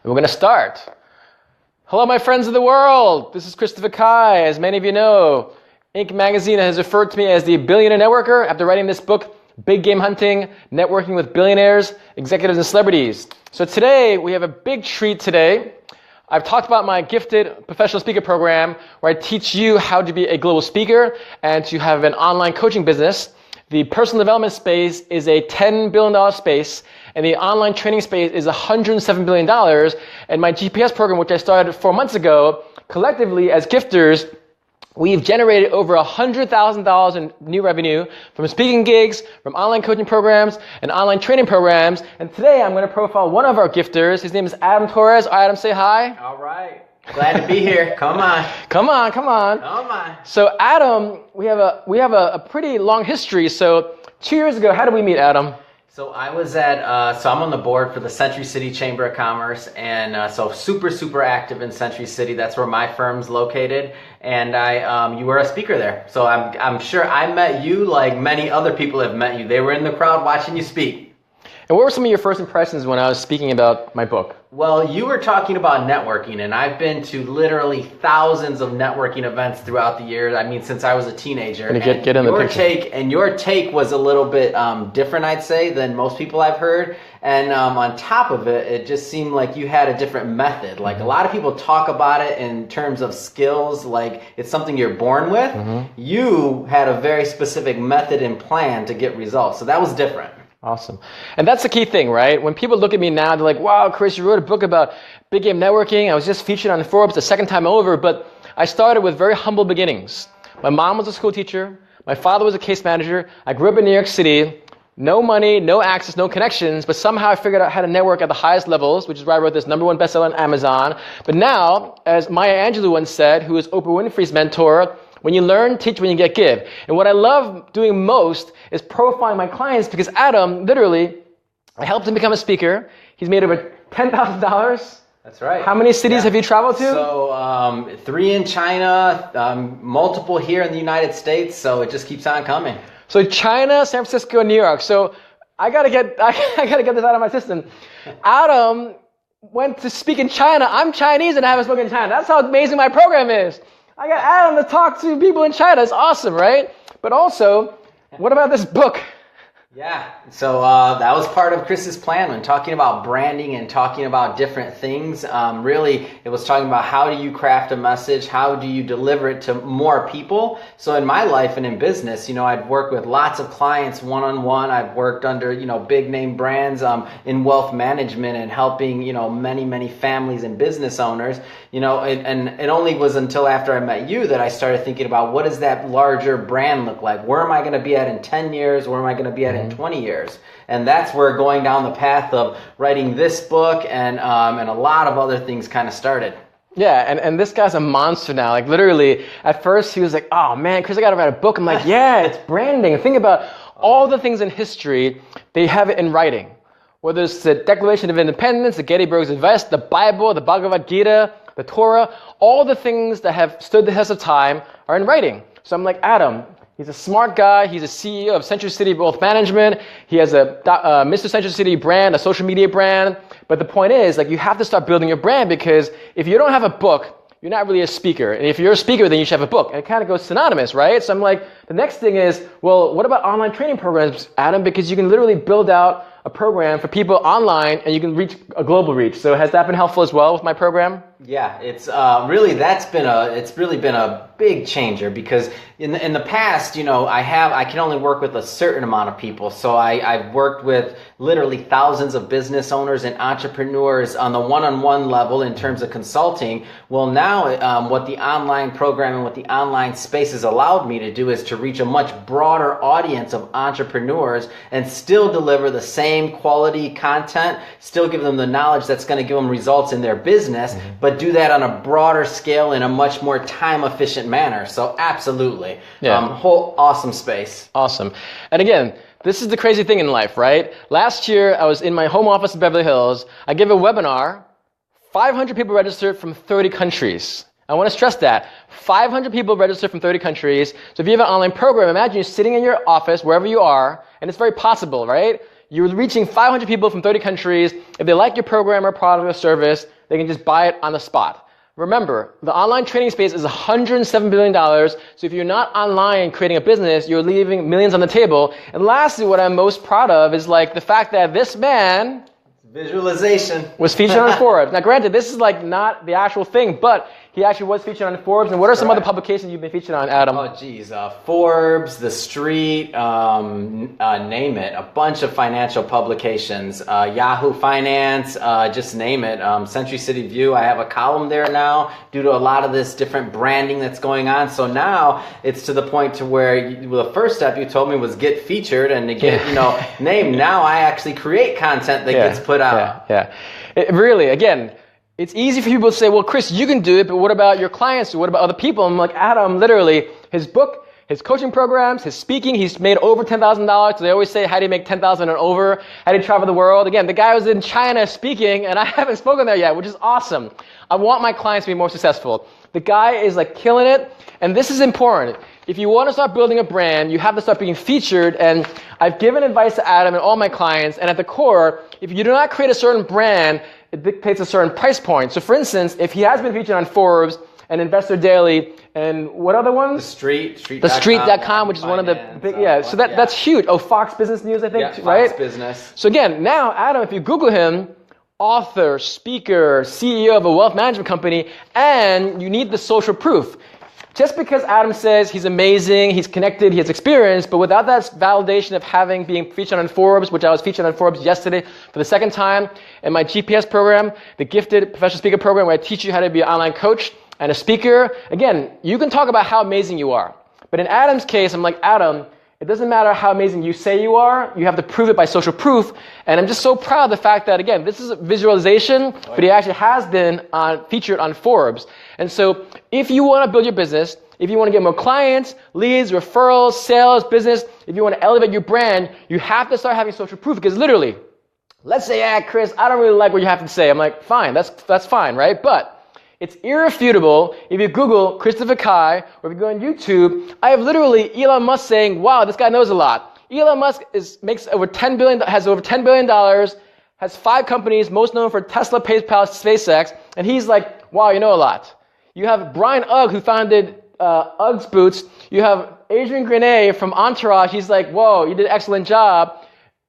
We're going to start. Hello, my friends of the world. This is Christopher Kai. As many of you know, Inc. magazine has referred to me as the billionaire networker after writing this book, Big Game Hunting, Networking with Billionaires, Executives, and Celebrities. So today, we have a big treat today. I've talked about my gifted professional speaker program where I teach you how to be a global speaker and to have an online coaching business. The personal development space is a $10 billion space, and the online training space is $107 billion. And my GPS program, which I started 4 months ago, collectively as gifters, we've generated over $100,000 in new revenue from speaking gigs, from online coaching programs, and online training programs. And today I'm going to profile one of our gifters. His name is Adam Torres. Adam, say hi. All right. Glad to be here. Come on. Come on. So Adam, we have a pretty long history. So 2 years ago, how did we meet, Adam? So I was I'm on the board for the Century City Chamber of Commerce, and so super active in Century City. That's where my firm's located, and you were a speaker there. So I'm sure I met you like many other people have met you. They were in the crowd watching you speak. And what were some of your first impressions when I was speaking about my book? Well, you were talking about networking, and I've been to literally thousands of networking events throughout the years. I mean, since I was a teenager. Get in the picture. Your take was a little bit different, I'd say, than most people I've heard. And on top of it, it just seemed like you had a different method. Like a lot of people talk about it in terms of skills, like it's something you're born with. Mm-hmm. You had a very specific method and plan to get results. So that was different. Awesome. And that's the key thing, right? When people look at me now, they're like, wow, Chris, you wrote a book about big game networking. I was just featured on Forbes the second time over, but I started with very humble beginnings. My mom was a school teacher. My father was a case manager. I grew up in New York City. No money, no access, no connections, but somehow I figured out how to network at the highest levels, which is why I wrote this #1 bestseller on Amazon. But now, as Maya Angelou once said, who is Oprah Winfrey's mentor, when you learn, teach, when you get, give. And what I love doing most is profiling my clients because Adam, literally, I helped him become a speaker. He's made over $10,000. That's right. How many cities have you traveled to? So 3 in China, multiple here in the United States, so it just keeps on coming. So China, San Francisco, and New York. So I gotta get this out of my system. Adam went to speak in China. I'm Chinese and I haven't spoken in China. That's how amazing my program is. I got Adam to talk to people in China. It's awesome, right? But also, what about this book? Yeah, so that was part of Chris's plan when talking about branding and talking about different things. Really, it was talking about how do you craft a message, how do you deliver it to more people. So in my life and in business, I've worked with lots of clients one-on-one. I've worked under, big name brands in wealth management and helping, many families and business owners. And it only was until after I met you that I started thinking about what does that larger brand look like? Where am I going to be at in 10 years? Where am I going to be at in 20 years? And that's where going down the path of writing this book and a lot of other things kind of started. Yeah, and this guy's a monster now. Like literally, at first he was like, oh man, Chris, I got to write a book. I'm like, yeah, it's branding. Think about all the things in history, they have it in writing. Whether it's the Declaration of Independence, the Gettysburg Address, the Bible, the Bhagavad Gita, the Torah, all the things that have stood the test of time are in writing. So I'm like, Adam, he's a smart guy. He's a CEO of Century City Wealth Management. He has a Mr. Century City brand, a social media brand. But the point is, like, you have to start building your brand because if you don't have a book, you're not really a speaker. And if you're a speaker, then you should have a book. And it kind of goes synonymous, right? So I'm like, the next thing is, well, what about online training programs, Adam? Because you can literally build out a program for people online and you can reach a global reach. So has that been helpful as well with my program? Yeah, it's really been a big changer because in the past, I can only work with a certain amount of people. So I've worked with literally thousands of business owners and entrepreneurs on the one-on-one level in terms of consulting. Well, now what the online program and what the online space has allowed me to do is to reach a much broader audience of entrepreneurs and still deliver the same quality content, still give them the knowledge that's going to give them results in their business, but do that on a broader scale in a much more time-efficient manner. So absolutely. Yeah. Whole awesome space. Awesome. And again, this is the crazy thing in life, right? Last year, I was in my home office in Beverly Hills. I gave a webinar. 500 people registered from 30 countries. I want to stress that. 500 people registered from 30 countries. So if you have an online program, imagine you're sitting in your office, wherever you are, and it's very possible, right? you're reaching 500 people from 30 countries. If they like your program or product or service, they can just buy it on the spot. Remember, the online training space is $107 billion. So if you're not online creating a business, you're leaving millions on the table. And lastly, what I'm most proud of is like the fact that this man visualization was featured on Forbes. Now, granted, this is like not the actual thing, but he actually was featured on Forbes. And what are some other publications you've been featured on, Adam? Oh, geez. Forbes, The Street, name it. A bunch of financial publications. Yahoo Finance, just name it. Century City View, I have a column there now due to a lot of this different branding that's going on. So now it's to the point to where the first step you told me was get featured and to get, named. Now I actually create content that gets put out. Yeah. It really, again, it's easy for people to say, well, Chris, you can do it, but what about your clients? What about other people? I'm like, Adam, literally, his book, his coaching programs, his speaking, he's made over $10,000. So they always say, how do you make $10,000 and over? How do you travel the world? Again, the guy was in China speaking, and I haven't spoken there yet, which is awesome. I want my clients to be more successful. The guy is like killing it, and this is important. If you want to start building a brand, you have to start being featured, and I've given advice to Adam and all my clients, and at the core, if you do not create a certain brand, it dictates a certain price point. So for instance, if he has been featured on Forbes and Investor Daily and what other ones? TheStreet.com, which is one of the big, so that's huge. Oh, Fox Business News, I think, right? Fox Business. So again, now Adam, if you Google him, author, speaker, CEO of a wealth management company, and you need the social proof. Just because Adam says he's amazing, he's connected, he has experience, but without that validation of being featured on Forbes, which I was featured on Forbes yesterday for the second time, in my GPS program, the Gifted Professional Speaker program, where I teach you how to be an online coach and a speaker. Again, you can talk about how amazing you are. But in Adam's case, I'm like, Adam, it doesn't matter how amazing you say you are, you have to prove it by social proof. And I'm just so proud of the fact that, again, this is a visualization, but he actually has been featured on Forbes. And so if you want to build your business, if you want to get more clients, leads, referrals, sales, business, if you want to elevate your brand, you have to start having social proof. Because literally, let's say, Chris, I don't really like what you have to say. I'm like, fine, that's fine, right? But it's irrefutable. If you Google Christopher Kai, or if you go on YouTube, I have literally Elon Musk saying, wow, this guy knows a lot. Elon Musk has over $10 billion, has 5 companies, most known for Tesla, PayPal, SpaceX, and he's like, wow, you know a lot. You have Brian Ugg, who founded Ugg's Boots. You have Adrian Grenier from Entourage. He's like, whoa, you did an excellent job,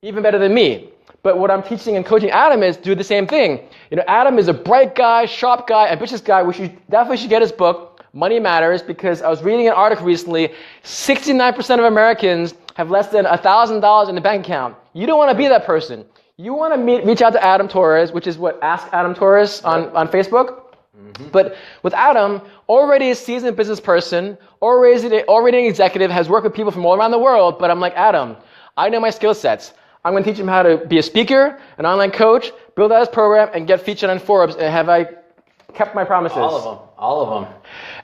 even better than me. But what I'm teaching and coaching Adam is do the same thing. Adam is a bright guy, sharp guy, ambitious guy. We definitely should get his book, Money Matters, because I was reading an article recently, 69% of Americans have less than $1,000 in the bank account. You don't want to be that person. You want to reach out to Adam Torres, which is what Ask Adam Torres on Facebook. Mm-hmm. But with Adam, already a seasoned business person, already an executive, has worked with people from all around the world. But I'm like, Adam, I know my skill sets. I'm going to teach him how to be a speaker, an online coach, build out his program, and get featured on Forbes. And have I kept my promises? All of them.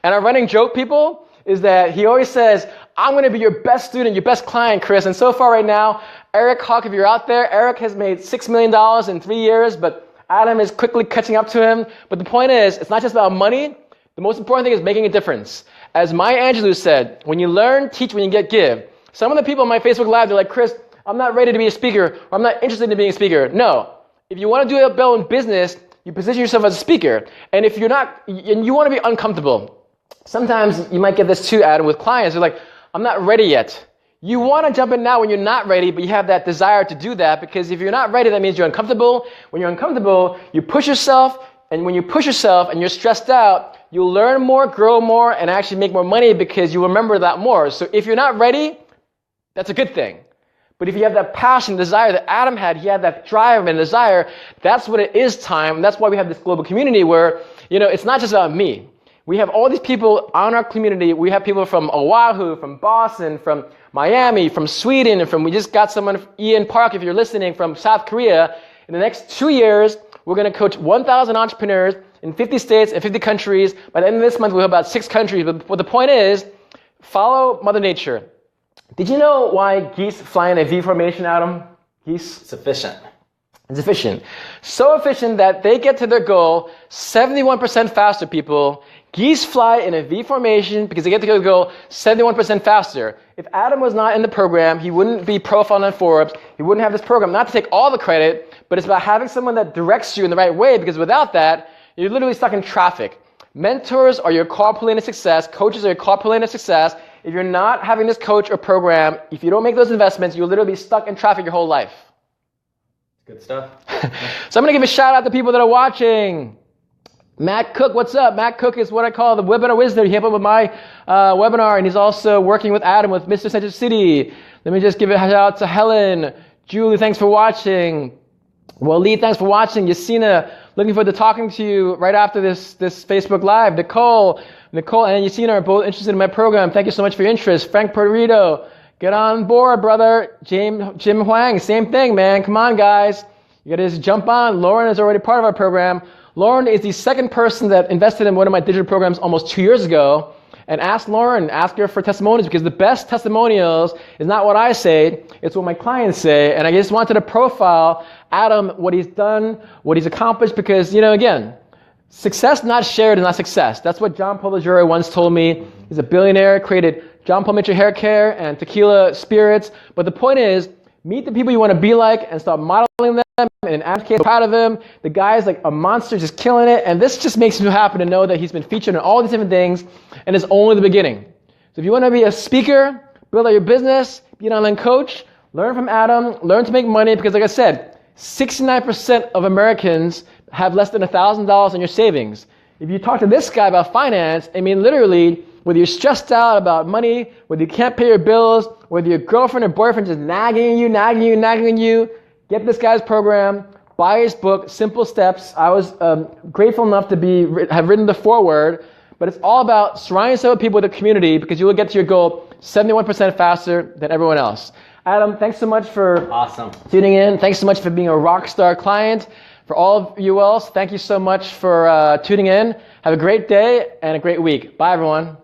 And our running joke, people, is that he always says, I'm going to be your best student, your best client, Chris. And so far right now, Eric Hawk, if you're out there, Eric has made $6 million in 3 years, but Adam is quickly catching up to him. But the point is, it's not just about money. The most important thing is making a difference. As Maya Angelou said, when you learn, teach, when you give. Some of the people on my Facebook Live, they're like, Chris, I'm not ready to be a speaker, or I'm not interested in being a speaker. No. If you want to do well in business, you position yourself as a speaker. And if you're not, and you want to be uncomfortable, sometimes you might get this too, Adam, with clients. They're like, I'm not ready yet. You want to jump in now when you're not ready, but you have that desire to do that, because if you're not ready, that means you're uncomfortable. When you're uncomfortable, you push yourself, and when you push yourself and you're stressed out, you'll learn more, grow more, and actually make more money because you remember that more. So if you're not ready, that's a good thing. But if you have that passion, desire that Adam had, he had that drive and desire, that's what it is time. And that's why we have this global community where, it's not just about me. We have all these people on our community. We have people from Oahu, from Boston, from Miami, from Sweden, and we just got someone, Ian Park, if you're listening, from South Korea. In the next 2 years, we're going to coach 1,000 entrepreneurs in 50 states and 50 countries. By the end of this month, we'll have about 6 countries. But what the point is, follow Mother Nature. Did you know why geese fly in a V formation, Adam? Geese? It's efficient. It's efficient. So efficient that they get to their goal 71% faster, people. Geese fly in a V formation because they get to go 71% faster. If Adam was not in the program, he wouldn't be profiled on Forbes. He wouldn't have this program. Not to take all the credit, but it's about having someone that directs you in the right way, because without that, you're literally stuck in traffic. Mentors are your carpooling to success. Coaches are your carpooling to success. If you're not having this coach or program, if you don't make those investments, you'll literally be stuck in traffic your whole life. Good stuff. So I'm going to give a shout out to people that are watching. Matt Cook, what's up? Matt Cook is what I call the webinar wizard. He helped with my webinar, and he's also working with Adam with Mr. Center City. Let me just give a shout out to Helen. Julie, thanks for watching. Waleed, thanks for watching. Yasina, looking forward to talking to you right after this Facebook Live. Nicole and Yasina are both interested in my program. Thank you so much for your interest. Frank Perito, get on board, brother. Jim Huang, same thing, man. Come on, guys. You gotta just jump on. Lauren is already part of our program. Lauren is the second person that invested in one of my digital programs almost 2 years ago. And ask her for testimonials, because the best testimonials is not what I say, it's what my clients say. And I just wanted to profile Adam, what he's done, what he's accomplished, because, again, success not shared is not success. That's what John Paul Legere once told me. He's a billionaire, created John Paul Mitchell Hair Care and Tequila Spirits. But the point is, meet the people you want to be like and start modeling them and advocate. Proud of him. The guy's like a monster, just killing it. And this just makes me happy to know that he's been featured in all these different things, and it's only the beginning. So if you want to be a speaker, build out your business, be an online coach, learn from Adam, learn to make money, because like I said, 69% of Americans have less than $1,000 in your savings. If you talk to this guy about finance, literally, whether you're stressed out about money, whether you can't pay your bills, whether your girlfriend or boyfriend just nagging you, get this guy's program, buy his book, Simple Steps. I was grateful enough to have written the foreword, but it's all about surrounding yourself with people with a community, because you will get to your goal 71% faster than everyone else. Adam, thanks so much for tuning in. Thanks so much for being a rock star client. For all of you else, thank you so much for tuning in. Have a great day and a great week. Bye, everyone.